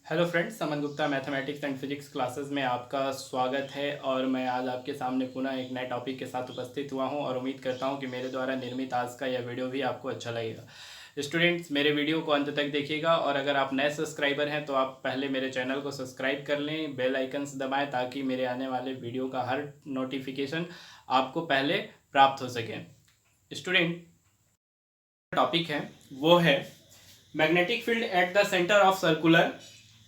Hello friends, Saman Gupta mathematics and physics classes में आपका स्वागत है। और मैं आज आपके सामने पुनः एक नए टॉपिक के साथ उपस्थित हुआ हूं और उम्मीद करता हूं कि मेरे द्वारा निर्मित आज का यह वीडियो भी आपको अच्छा लगेगा। स्टूडेंट्स, मेरे वीडियो को अंत तक देखिएगा और अगर आप नए सब्सक्राइबर हैं तो आप पहले मेरे चैनल को सब्सक्राइब कर लें, बेल आइकन्स दबाएँ ताकि मेरे आने वाले वीडियो का हर नोटिफिकेशन आपको पहले प्राप्त हो सके। स्टूडेंट, टॉपिक है वो है magnetic field at the centre of circular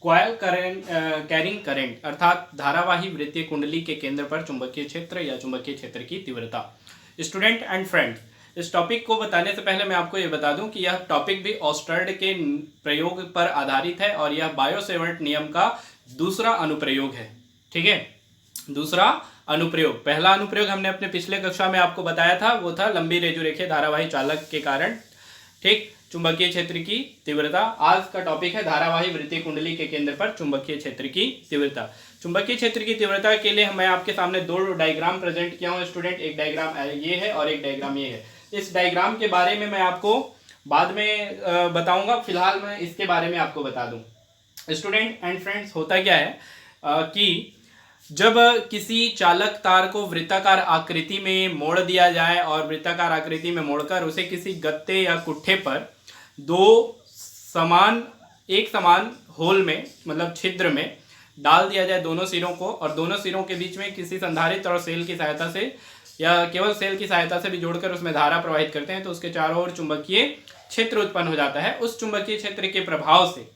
coil current carrying current, अर्थात धारावाही वृत्तीय कुंडली के केंद्र पर चुंबकीय क्षेत्र या चुंबकीय क्षेत्र की तीव्रता। स्टूडेंट एंड फ्रेंड्स, इस टॉपिक को बताने से पहले मैं आपको यह बता दूं कि यह टॉपिक भी ऑस्टर्ड के प्रयोग पर आधारित है और यह बायो-सेवर्ट नियम का दूसरा अनुप्रयोग है। ठीक है, दूसरा अनुप्रयोग। पहला अनुप्रयोग हमने अपने पिछले कक्षा में आपको बताया था, वो था लंबी रेजुरेखीय धारावाही चालक के कारण ठीक चुंबकीय क्षेत्र की तीव्रता। आज का टॉपिक है धारावाही वृत्तीय कुंडली के केंद्र पर चुंबकीय क्षेत्र की तीव्रता। चुंबकीय क्षेत्र की तीव्रता के लिए मैं आपके सामने दो डायग्राम प्रेजेंट किया हूं स्टूडेंट। एक डायग्राम ये है और एक डायग्राम ये है। इस डायग्राम के बारे में मैं आपको बाद में बताऊंगा, फिलहाल मैं इसके बारे में आपको बता दूं। स्टूडेंट एंड फ्रेंड्स, होता क्या है कि जब किसी चालक तार को वृत्ताकार आकृति में मोड़ दिया जाए और वृत्ताकार आकृति में मोड़कर उसे किसी गत्ते या कुट्ठे पर एक समान होल में, मतलब छिद्र में डाल दिया जाए दोनों सिरों को, और दोनों सिरों के बीच में किसी संधारित्र और सेल की सहायता से या केवल सेल की सहायता से भी जोड़कर उसमें धारा प्रवाहित करते हैं तो उसके चारों ओर चुंबकीय क्षेत्र उत्पन्न हो जाता है। उस चुंबकीय क्षेत्र के प्रभाव से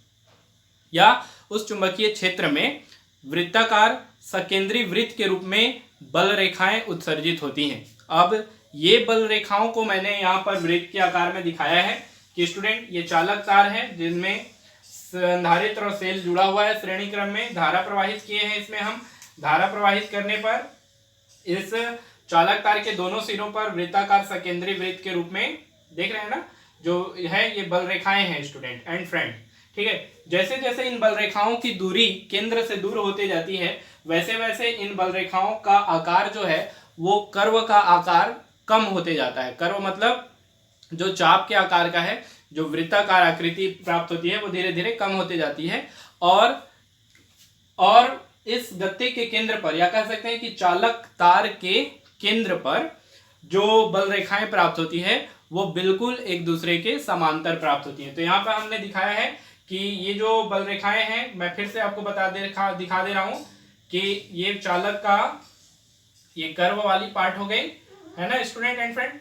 या उस चुंबकीय क्षेत्र में वृत्ताकार सकेंद्री वृत्त के रूप में बल रेखाएं उत्सर्जित होती हैं। अब ये बल रेखाओं को मैंने यहाँ पर वृत्त के आकार में दिखाया है कि स्टूडेंट ये चालक तार है जिनमें संधारित्र और सेल जुड़ा हुआ है, श्रेणी क्रम में धारा प्रवाहित किए हैं। इसमें हम धारा प्रवाहित करने पर इस चालक तार के दोनों सिरों पर वृत्ताकार सकेंद्री वृत्त के रूप में, देख रहे हैं ना, जो है ये बल रेखाएं हैं स्टूडेंट एंड फ्रेंड। ठीक है, जैसे जैसे इन बल रेखाओं की दूरी केंद्र से दूर होती जाती है वैसे वैसे इन बल रेखाओं का आकार जो है वो कर्व का आकार कम होते जाता है। कर्व मतलब जो चाप के आकार का है, जो वृत्ताकार आकृति प्राप्त होती है वो धीरे धीरे कम होते जाती है। और इस गत्ते के केंद्र पर, या कह सकते हैं कि चालक तार के केंद्र पर जो बल रेखाएं प्राप्त होती है वो बिल्कुल एक दूसरे के समांतर प्राप्त होती हैं। तो यहाँ पर हमने दिखाया है कि ये जो बल रेखाएं हैं, मैं फिर से आपको दिखा दे रहा हूं कि ये चालक का ये कर्व वाली पार्ट हो गई है ना स्टूडेंट एंड फ्रेंड,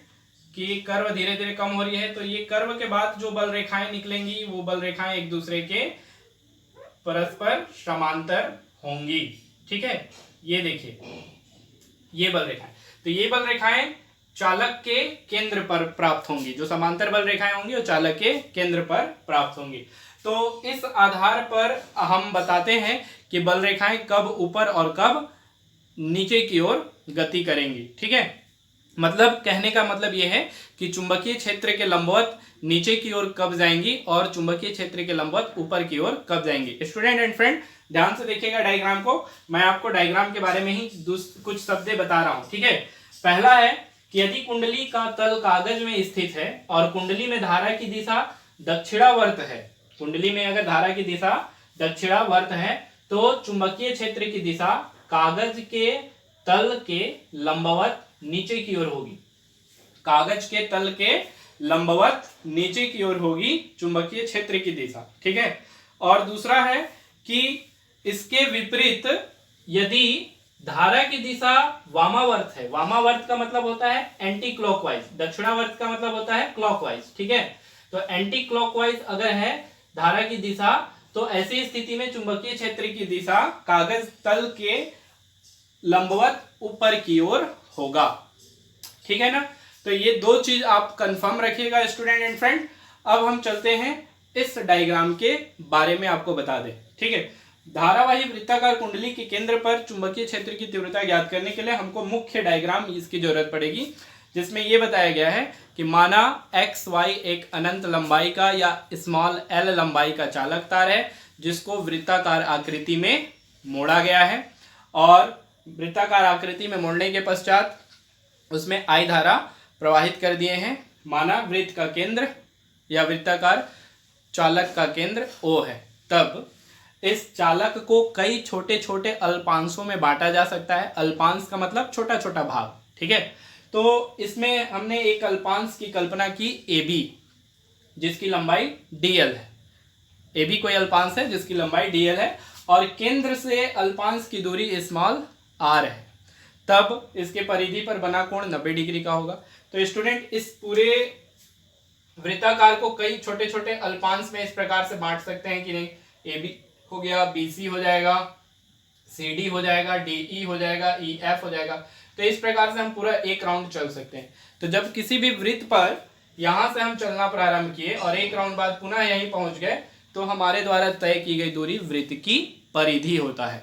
कि कर्व धीरे धीरे कम हो रही है। तो ये कर्व के बाद जो बल रेखाएं निकलेंगी वो बल रेखाएं एक दूसरे के परस्पर समांतर होंगी। ठीक है, ये देखिए ये बल रेखाएं, तो ये बल रेखाएं चालक के केंद्र पर प्राप्त होंगी। जो समांतर बल रेखाएं होंगी वो चालक के केंद्र पर प्राप्त होंगी। तो इस आधार पर हम बताते हैं कि बल रेखाएं कब ऊपर और कब नीचे की ओर गति करेंगी। ठीक है, मतलब कहने का मतलब यह है कि चुंबकीय क्षेत्र के लंबवत नीचे की ओर कब जाएंगी और चुंबकीय क्षेत्र के लंबवत ऊपर की ओर कब जाएंगी। स्टूडेंट एंड फ्रेंड, ध्यान से देखिएगा डायग्राम को। मैं आपको डायग्राम के बारे में ही कुछ शब्द बता रहा हूं। ठीक है, पहला है कि यदि कुंडली का तल कागज में स्थित है और कुंडली में धारा की दिशा दक्षिणावर्त है, कुंडली में अगर धारा की दिशा दक्षिणावर्त है तो चुंबकीय क्षेत्र की दिशा कागज के तल के लंबवत नीचे की ओर होगी। कागज के तल के लंबवत नीचे की ओर होगी चुंबकीय क्षेत्र की दिशा। ठीक है, और दूसरा है कि इसके विपरीत यदि धारा की दिशा वामावर्त है, वामावर्त का मतलब होता है एंटी क्लॉकवाइज, दक्षिणावर्त का मतलब होता है क्लॉकवाइज। ठीक है, तो एंटी क्लॉकवाइज अगर है धारा की दिशा तो ऐसी स्थिति में चुंबकीय क्षेत्र की दिशा कागज तल के लंबवत ऊपर की ओर होगा। ठीक है ना, तो ये दो चीज आप कंफर्म रखिएगा स्टूडेंट एंड फ्रेंड। अब हम चलते हैं इस डायग्राम के बारे में आपको बता दें। ठीक है, धारावाही वृत्ताकार कुंडली के केंद्र पर चुंबकीय क्षेत्र की तीव्रता ज्ञात करने के लिए हमको मुख्य डायग्राम इसकी जरूरत पड़ेगी, जिसमें यह बताया गया है कि माना एक्स वाई एक अनंत लंबाई का या स्मॉल एल लंबाई का चालक तार है जिसको वृत्ताकार आकृति में मोड़ा गया है, और वृत्ताकार आकृति में मोड़ने के पश्चात उसमें आई धारा प्रवाहित कर दिए हैं। माना वृत्त का केंद्र या वृत्ताकार चालक का केंद्र O है। तब इस चालक को कई छोटे छोटे अल्पांशों में बांटा जा सकता है। अल्पांश का मतलब छोटा छोटा भाग, ठीक है। तो इसमें हमने एक अल्पांश की कल्पना की ए बी, जिसकी लंबाई dl है। ए बी कोई अल्पांश है जिसकी लंबाई dl है और केंद्र से अल्पांश की दूरी स्मॉल r है, तब इसके परिधि पर बना कोण 90 डिग्री का होगा। तो स्टूडेंट इस पूरे वृत्ताकार को कई छोटे छोटे अल्पांश में इस प्रकार से बांट सकते हैं कि नहीं, ए बी हो गया, बी सी हो जाएगा, सी डी हो जाएगा, डी ई हो जाएगा, ई एफ हो जाएगा। तो इस प्रकार से हम पूरा एक राउंड चल सकते हैं। तो जब किसी भी वृत्त पर यहां से हम चलना प्रारंभ किए और एक राउंड बाद पुनः यहीं पहुंच गए, तो हमारे द्वारा तय की गई दूरी वृत्त की परिधि होता है।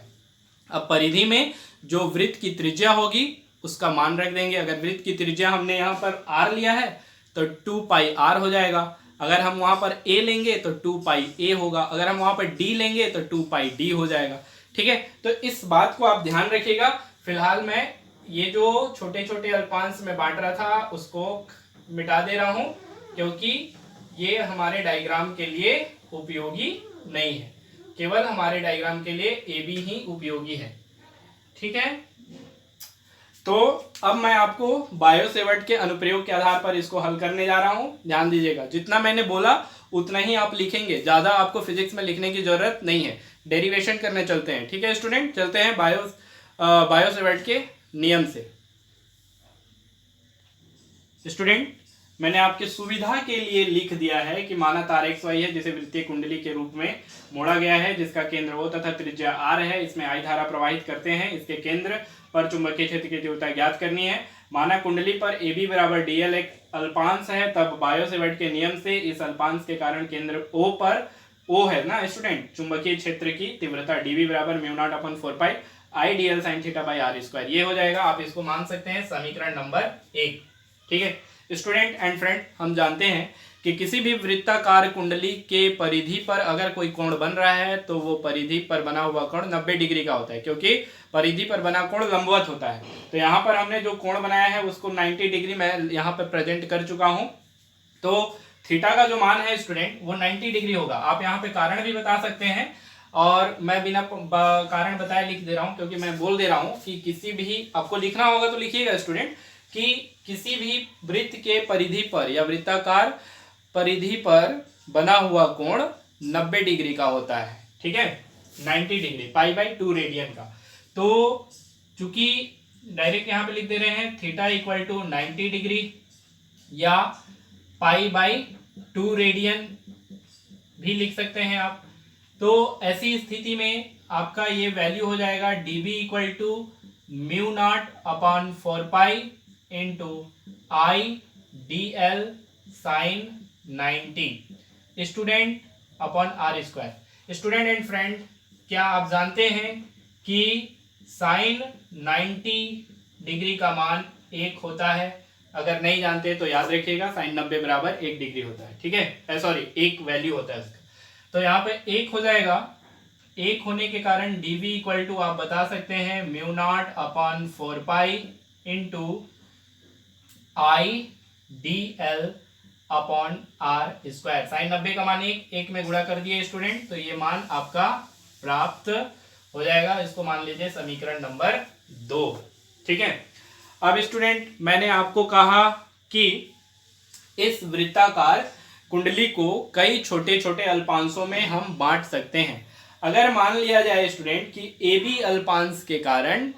अब परिधि में जो वृत्त की त्रिज्या होगी उसका मान रख देंगे। अगर वृत्त की त्रिज्या हमने यहाँ पर r लिया है तो 2 पाई r हो जाएगा। अगर हम वहां पर a लेंगे तो 2 पाई a होगा। अगर हम वहां पर d लेंगे तो 2 पाई d हो जाएगा, ठीक है। तो इस बात को आप ध्यान रखिएगा। फिलहाल मैं ये जो छोटे छोटे अल्पांश में बांट रहा था उसको मिटा दे रहा हूं, क्योंकि ये हमारे डायग्राम के लिए उपयोगी नहीं है, केवल हमारे डायग्राम के लिए ए बी ही उपयोगी है, ठीक है। तो अब मैं आपको बायो-सेवर्ट के अनुप्रयोग के आधार पर इसको हल करने जा रहा हूं। ध्यान दीजिएगा, जितना मैंने बोला उतना ही आप लिखेंगे, ज्यादा आपको फिजिक्स में लिखने की जरूरत नहीं है। डेरिवेशन करने चलते हैं, ठीक है स्टूडेंट। चलते हैं बायो-सेवर्ट के नियम से। स्टूडेंट मैंने आपके सुविधा के लिए लिख दिया है कि माना तार XY है जिसे वृत्तीय कुंडली के रूप में मोड़ा गया है, जिसका केंद्र O तथा त्रिज्या R है। इसमें I धारा प्रवाहित करते हैं। इसके केंद्र पर चुंबकीय क्षेत्र की तीव्रता ज्ञात करनी है। माना कुंडली पर AB बराबर DL एक अल्पांश है, तब बायो-सेवर्ट के नियम से इस अल्पांश के कारण केंद्र O पर, O है ना स्टूडेंट, चुंबकीय क्षेत्र की तीव्रता dV बराबर μ0/4 पाई I dl sin theta by r square, ये हो जाएगा। आप इसको मान सकते हैं समीकरण नंबर 1, ठीक है। स्टूडेंट एंड फ्रेंड, हम जानते हैं कि किसी भी वृत्ताकार कुंडली के परिधि पर अगर कोई कोण बन रहा है तो वो परिधि पर बना हुआ कोण 90 डिग्री का होता है, क्योंकि परिधि पर बना कोण लंबवत होता है। तो यहाँ पर हमने जो कोण बनाया है उसको 90 डिग्री मैं यहाँ पर प्रेजेंट कर चुका हूँ। तो थीटा का जो मान है स्टूडेंट वो 90 डिग्री होगा। आप यहाँ पे कारण भी बता सकते हैं, और मैं बिना कारण बताए लिख दे रहा हूँ, क्योंकि मैं बोल दे रहा हूँ कि किसी भी आपको लिखना होगा तो लिखिएगा स्टूडेंट, कि किसी भी वृत्त के परिधि पर या वृत्ताकार परिधि पर बना हुआ कोण 90 डिग्री का होता है, ठीक है। 90 डिग्री π/2 रेडियन का। तो चूंकि डायरेक्ट यहाँ पे लिख दे रहे हैं थीटा इक्वल टू 90 डिग्री या π/2 रेडियन भी लिख सकते हैं आप। तो ऐसी स्थिति में आपका ये वैल्यू हो जाएगा dB equal to μ0/4 pi into I dl sine 90 student upon r square. Student and friend, क्या आप जानते हैं कि साइन 90 डिग्री का मान 1 होता है? अगर नहीं जानते तो याद रखिएगा, साइन 90 बराबर 1 डिग्री होता है, ठीक है। सॉरी, 1 वैल्यू होता है उसका। तो यहाँ पे 1 हो जाएगा। 1 होने के कारण dV इक्वल टू आप बता सकते हैं μ0/4 pi into I dl upon r square. Sine 90 का मान 1 में गुणा कर दिए स्टूडेंट, तो ये मान आपका प्राप्त हो जाएगा। इसको मान लीजिए समीकरण नंबर 2, ठीक है। अब स्टूडेंट मैंने आपको कहा कि इस वृत्ताकार कुंडली को कई छोटे छोटे अल्पांशों में हम बांट सकते हैं। अगर मान लिया जाए स्टूडेंट कि AB अल्पांश के कारण,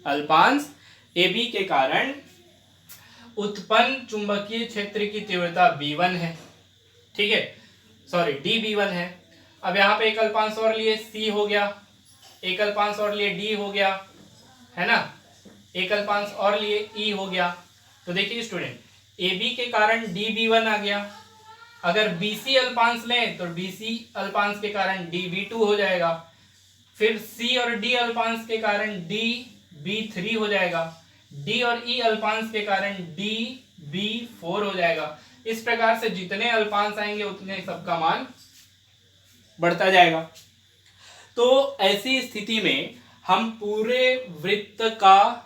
अल्पांश AB के कारण उत्पन्न चुंबकीय क्षेत्र की तीव्रता B1 है, ठीक है, सॉरी dB1 है। अब यहाँ पे एक अल्पांश और लिए C हो गया, एक अल्पांश और लिए D हो गया, है ना, एक अल्पांश और लिए E हो गया। तो देखिए स्टूडेंट, AB के कारण dB1 आ गया। अगर BC अल्पांश लें तो BC अल्पांश के कारण dB2 हो जाएगा। फिर C और D अल्पांश के कारण dB3 हो जाएगा। D और E अल्पांश के कारण dB4 हो जाएगा। इस प्रकार से जितने अल्पांश आएंगे उतने सबका मान बढ़ता जाएगा। तो ऐसी स्थिति में हम पूरे वृत्त का,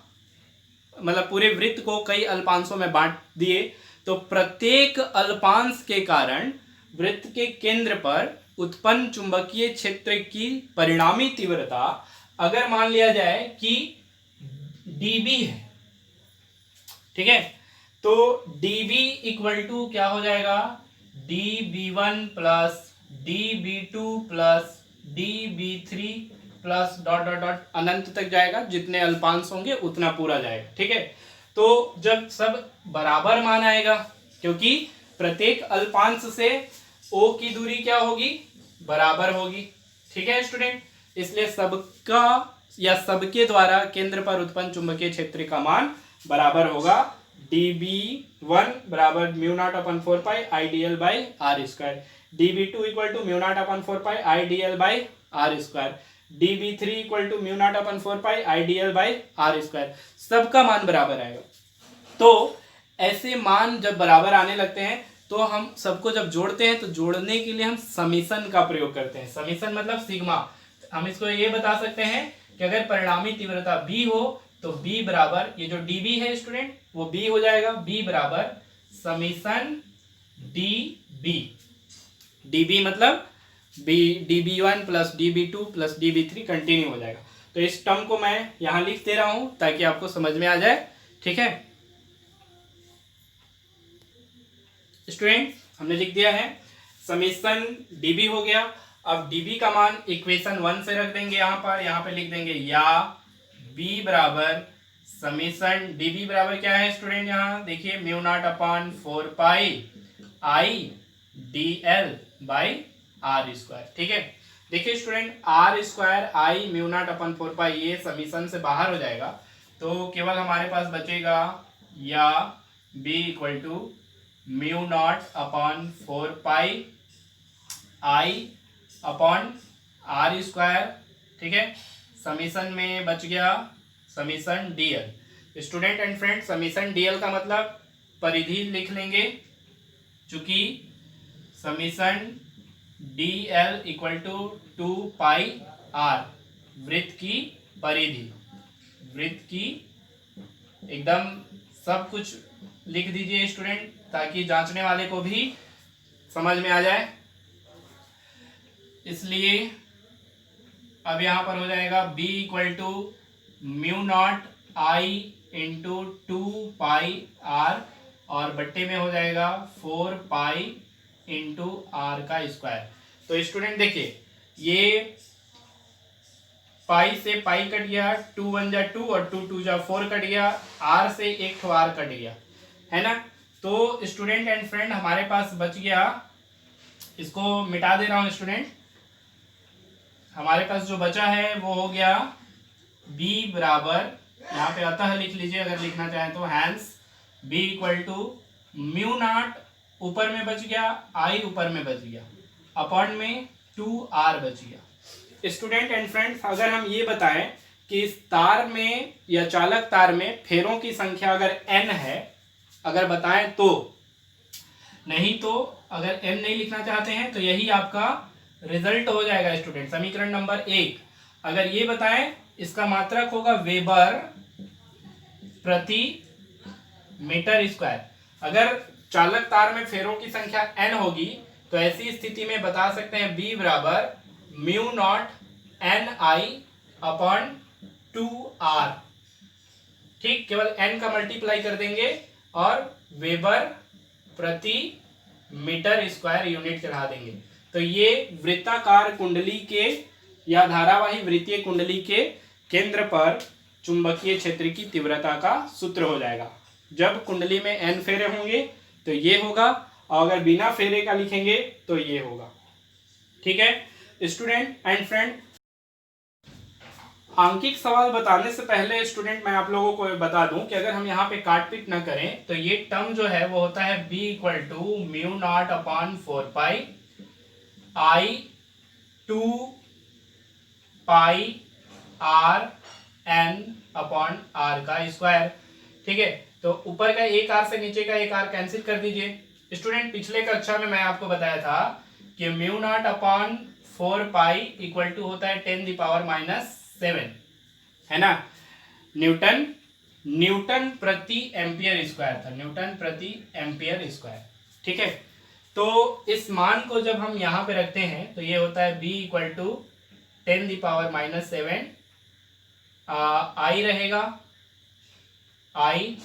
मतलब पूरे वृत्त को कई अल्पांशों में बांट दिए, तो प्रत्येक अल्पांश के कारण वृत्त के केंद्र पर उत्पन्न चुंबकीय क्षेत्र की परिणामी तीव्रता अगर मान लिया जाए कि dB है, ठीक है, तो dB इक्वल टू क्या हो जाएगा, dB1 plus dB2 plus dB3 plus dot dot dot अनंत तक जाएगा, जितने अल्पांश होंगे उतना पूरा जाएगा, ठीक है। तो जब सब बराबर मान आएगा, क्योंकि प्रत्येक अल्पांश से O की दूरी क्या होगी, बराबर होगी, ठीक है स्टूडेंट। इसलिए सबका या सबके द्वारा केंद्र पर उत्पन्न चुंबकीय क्षेत्र का मान बराबर होगा dB1 बराबर mu naught upon 4 pi IDL by r square, dB2 equal to mu naught upon 4 pi IDL by r square, dB3 equal to mu naught upon 4 pi IDL by r square, सबका मान बराबर आएगा। तो ऐसे मान जब बराबर आने लगते हैं तो हम सबको जब जोड़ते हैं तो जोड़ने के लिए हम समीशन का प्रयोग करते हैं। समीशन मतलब सिग्मा। हम इसको ये बता सकते हैं कि अगर परिणामी तीव्रता B हो तो B बराबर, ये जो dB है स्टूडेंट वो B हो जाएगा, B बराबर समीशन dB। dB मतलब dB1 plus dB2 plus dB3 continue हो जाएगा। तो इस टर्म को मैं यहां लिख दे रहा हूं ताकि आपको समझ में आ जाए, ठीक है स्टूडेंट। हमने लिख दिया है समीशन dB हो गया। अब dB का मान इक्वेशन 1 से रख देंगे, यहाँ पे लिख देंगे या B बराबर समीशन dB बराबर क्या है स्टूडेंट, यहाँ देखिए mu naught upon 4 pi IDL by r square, ठीक है। देखिए student r square I mu naught upon 4 pi ये समीशन से बाहर हो जाएगा, तो केवल हमारे पास बचेगा या B equal to mu naught upon 4 pi I upon r square, ठीक है। समीशन में बच गया summation DL। Student and friend summation DL का मतलब परिधि लिख लेंगे, चूंकि summation DL equal to 2 pi R वृत्त की परिधि, वृत्त की एकदम सब कुछ लिख दीजिए स्टूडेंट ताकि जांचने वाले को भी समझ में आ जाए। इसलिए अब यहां पर हो जाएगा B equal to mu naught I into 2 pi R और बट्टे में हो जाएगा 4 पाई इंटू R का स्क्वायर। तो स्टूडेंट देखिए ये पाई से पाई कट गया, 2 1 जा 2 और 2 2 जा 4 कट गया, R से एक ठो R कट गया, है ना। तो स्टूडेंट एंड फ्रेंड हमारे पास बच गया, इसको मिटा दे रहा हूं स्टूडेंट, हमारे पास जो बचा है वो हो गया B बराबर, यहाँ पे अतः लिख लीजिए अगर लिखना चाहें तो, hence B equal to mu naught ऊपर में बच गया, I ऊपर में बच गया, अपॉन में 2R बच गया। स्टूडेंट एंड फ्रेंड्स अगर हम ये बताएं कि इस तार में या चालक तार में फेरों की संख्या अगर n है, अगर बताएं तो, नहीं तो अगर n नहीं लिखना चाहते हैं तो यही आपका रिजल्ट हो जाएगा स्टूडेंट। समीकरण नंबर 1 अगर ये बताएं इसका मात्रक होगा वेबर प्रति मीटर स्क्वायर। अगर चालक तार में फेरों की संख्या n होगी तो ऐसी स्थिति में बता सकते हैं B बराबर mu not NI upon 2R, ठीक, केवल n का मल्टीप्लाई कर देंगे और वेबर प्रति मीटर स्क्वायर यूनिट चढ़ा देंगे। तो ये वृत्ताकार कुंडली के या धारावाही वृत्तीय कुंडली के केंद्र पर चुंबकीय क्षेत्र की तीव्रता का सूत्र हो जाएगा। जब कुंडली में n फेरे होंगे तो ये होगा, और अगर बिना फेरे का लिखेंगे तो ये होगा, ठीक है स्टूडेंट एंड फ्रेंड। आंकिक सवाल बताने से पहले स्टूडेंट मैं आप लोगों को बता दूं कि अगर हम यहाँ पे काट पीट ना करें तो ये टर्म जो है वो होता है B equal to mu naught upon 4 pi I 2 pi R N upon R का स्क्वायर, ठीक है। तो ऊपर का एक R से नीचे का एक R कैंसिल कर दीजिए। स्टूडेंट पिछले कक्षा में मैं आपको बताया था कि mu naught upon 4 pi equal to होता है 10⁻⁻7, है ना। न्यूटन प्रति एम्पियर स्क्वायर था, न्यूटन प्रति एम्पियर स्क्वायर, ठीक है। तो इस मान को जब हम यहाँ पे रखते हैं तो ये होता है b इक्वल टू 10⁻⁷ आई रहेगा, आई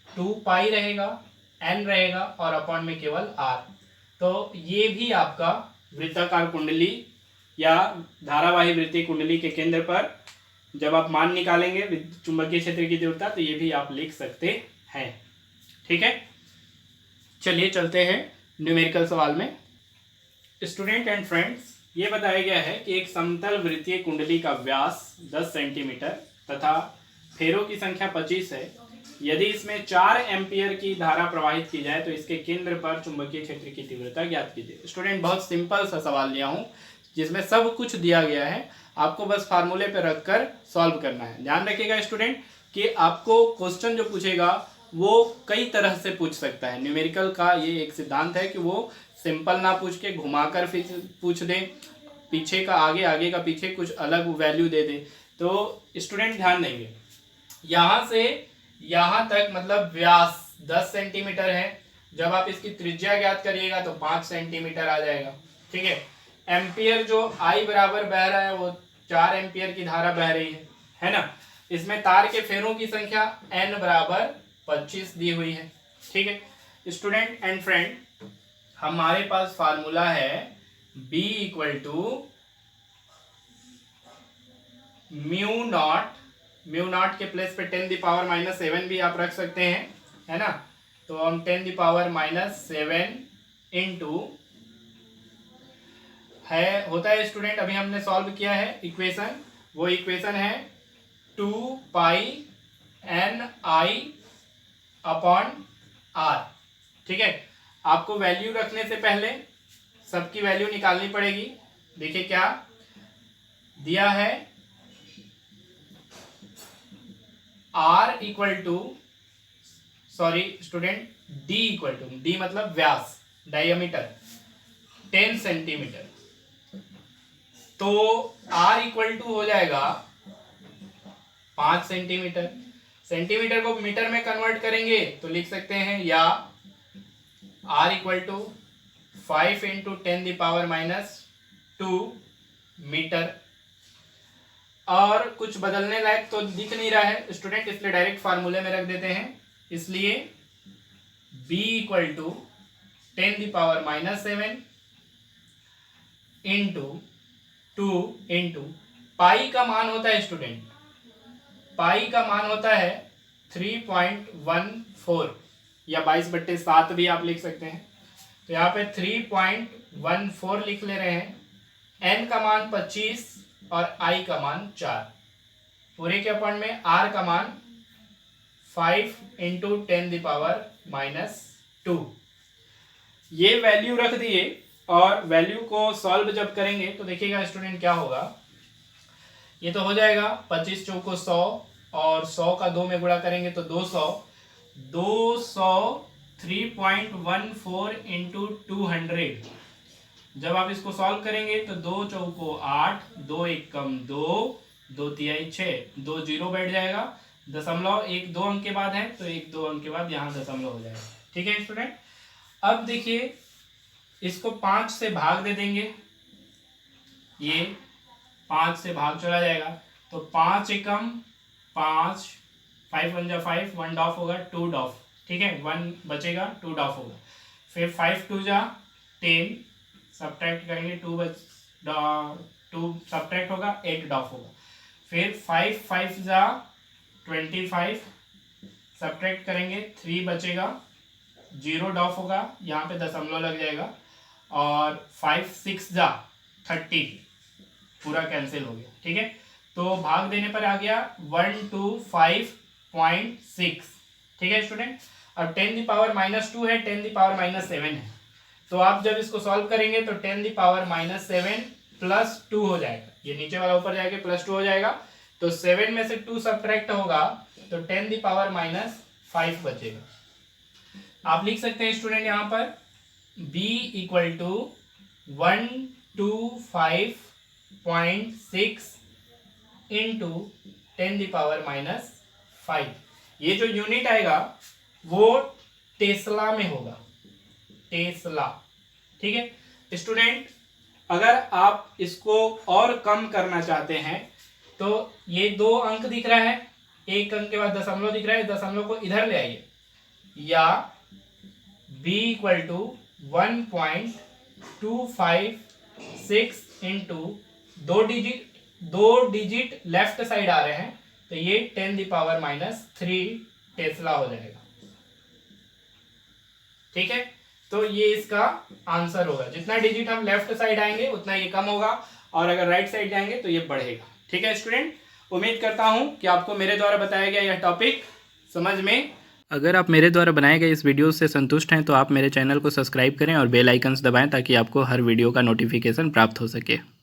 2 पाई रहेगा, n रहेगा और अपॉन में केवल r। तो ये भी आपका वृत्ताकार कुंडली या धारावाही वृत्तीय कुंडली के केंद्र पर जब आप मान निकालेंगे चुंबकीय क्षेत्र की तीव्रता, तो ये भी आप लिख सकते हैं। ठीक है, चलिए चलते हैं न्यूमेरिकल सवाल में। स्टूडेंट एंड फ्रेंड्स, ये बताया गया है कि एक समतल वृत्तीय कुंडली का व्यास 10 सेंटीमीटर तथा फेरों की संख्या 25 है। यदि इसमें 4 एम्पियर की धारा प्रवाहित की जाए तो इसके केंद्र पर चुंबकीय क्षेत्र की तीव्रता ज्ञात कीजिए। स्टूडेंट, बहुत सिंपल सा सवाल लिया हूँ जिसमें सब कुछ दिया गया है, आपको बस फार्मूले पे रखकर सॉल्व करना है। ध्यान रखिएगा स्टूडेंट कि आपको क्वेश्चन जो पूछेगा वो कई तरह से पूछ सकता है। न्यूमेरिकल का ये एक सिद्धांत है कि वो सिंपल ना पूछ के घुमाकर फिर पूछ दे, पीछे का आगे, आगे का पीछे, कुछ अलग वैल्यू दे दे। तो स्टूडेंट ध्यान देंगे, यहाँ से यहाँ तक मतलब व्यास 10 सेंटीमीटर है। जब आप इसकी त्रिज्या ज्ञात करिएगा तो 5 सेंटीमीटर आ जाएगा। ठीक है, एम्पियर जो I बराबर बह रहा है वो 4 एम्पियर की धारा बह रही है ना। इसमें तार के फेरों की संख्या n बराबर 25 दी हुई है। ठीक है स्टूडेंट एंड फ्रेंड, हमारे पास फार्मूला है b equal to mu naught के प्लेस पे 10⁻⁷ भी आप रख सकते हैं, है ना। तो हम 10⁻⁷ इंटू है होता है स्टूडेंट, अभी हमने सॉल्व किया है इक्वेशन, वो इक्वेशन है 2 पाई NI अपॉन R। ठीक है, आपको वैल्यू रखने से पहले सबकी वैल्यू निकालनी पड़ेगी। देखिए क्या दिया है, R equal to sorry student D equal to, D मतलब व्यास, डायमीटर 10 सेंटीमीटर। तो R इक्वल टू हो जाएगा 5 सेंटीमीटर। सेंटीमीटर को मीटर में कन्वर्ट करेंगे तो लिख सकते हैं या R equal to 5 into 10⁻⁻² metre. और कुछ बदलने लायक तो दिख नहीं रहा है स्टूडेंट, इसलिए डायरेक्ट फार्मूले में रख देते हैं। इसलिए B equal to 10⁻⁷ into 2 into pi का मान होता है स्टूडेंट, पाई का मान होता है 3.14 या 22/7 भी आप लिख सकते हैं। तो यहाँ पे 3.14 लिख ले रहे हैं। n का मान 25 और i का मान 4, पूरे के अपॉन में r का मान 5 इंटू 10⁻⁻²। ये वैल्यू रख दिए और वैल्यू को सॉल्व जब करेंगे तो देखिएगा स्टूडेंट क्या होगा। ये तो हो जाएगा 25 चौको 100 और 100 का 2 में गुणा करेंगे तो 200 3.14 इंटू 200। जब आप इसको सॉल्व करेंगे तो 2 चौको 8, 2 एक कम 2, 2 तिहाई 6, 2 जीरो बैठ जाएगा, दशमलव 1 2 अंक के बाद है तो 1 2 अंक के बाद यहाँ दशमलव हो जाएगा। ठीक है स्टूडेंट, अब देखिए इसको 5 से भाग दे देंगे, ये 5 से भाग चला जाएगा तो 5 एकम 5, 5 1 जा 5, 1 डॉफ होगा 2 डॉफ। ठीक है, 1 बचेगा 2 डॉफ होगा। फिर 5 2 जा 10, सब्ट्रैक्ट करेंगे 2 सब्ट्रैक्ट होगा 8 डॉफ होगा। फिर 5 5 जा 25, सब्ट्रैक्ट करेंगे 3 बचेगा 0 डॉफ होगा, यहाँ पे दशमलव लग जाएगा। और 5 6 जा 30, पूरा कैंसिल हो गया। ठीक है, तो भाग देने पर आ गया 125.6। ठीक है स्टूडेंट, अब 10⁻⁻² है, 10⁻⁷ है, तो आप जब इसको सॉल्व करेंगे तो 10⁻⁷ प्लस 2 हो जाएगा, ये नीचे वाला ऊपर जाएगा प्लस 2 हो जाएगा। तो 7 में से 2 सब्ट्रैक्ट होगा तो 10⁻⁵ बचेगा। आप लिख सकते हैं स्टूडेंट यहाँ पर b इक्वल टू 125.6 इंटू 10⁻⁵। ये जो यूनिट आएगा वो टेस्ला में होगा, टेस्ला। ठीक है स्टूडेंट, अगर आप इसको और कम करना चाहते हैं तो ये 2 अंक दिख रहा है, 1 अंक के बाद दशमलव दिख रहा है, दशमलव को इधर ले आइए, या b equal to 1.256 into 2 digit left side आ रहे हैं तो ये 10⁻³ टेस्ला हो जाएगा। ठीक है, तो ये इसका आंसर होगा। जितना डिजिट हम लेफ्ट साइड आएंगे उतना ये कम होगा, और अगर राइट साइड जाएंगे तो ये बढ़ेगा। ठीक है स्टूडेंट, उम्मीद करता हूं कि आपको मेरे द्वारा बताया गया यह टॉपिक समझ में। अगर आप मेरे द्वारा बनाए गए इस वीडियो से संतुष्ट हैं तो आप मेरे चैनल को सब्सक्राइब करें और बेल आइकन्स दबाएं ताकि आपको हर वीडियो का नोटिफिकेशन प्राप्त हो सके।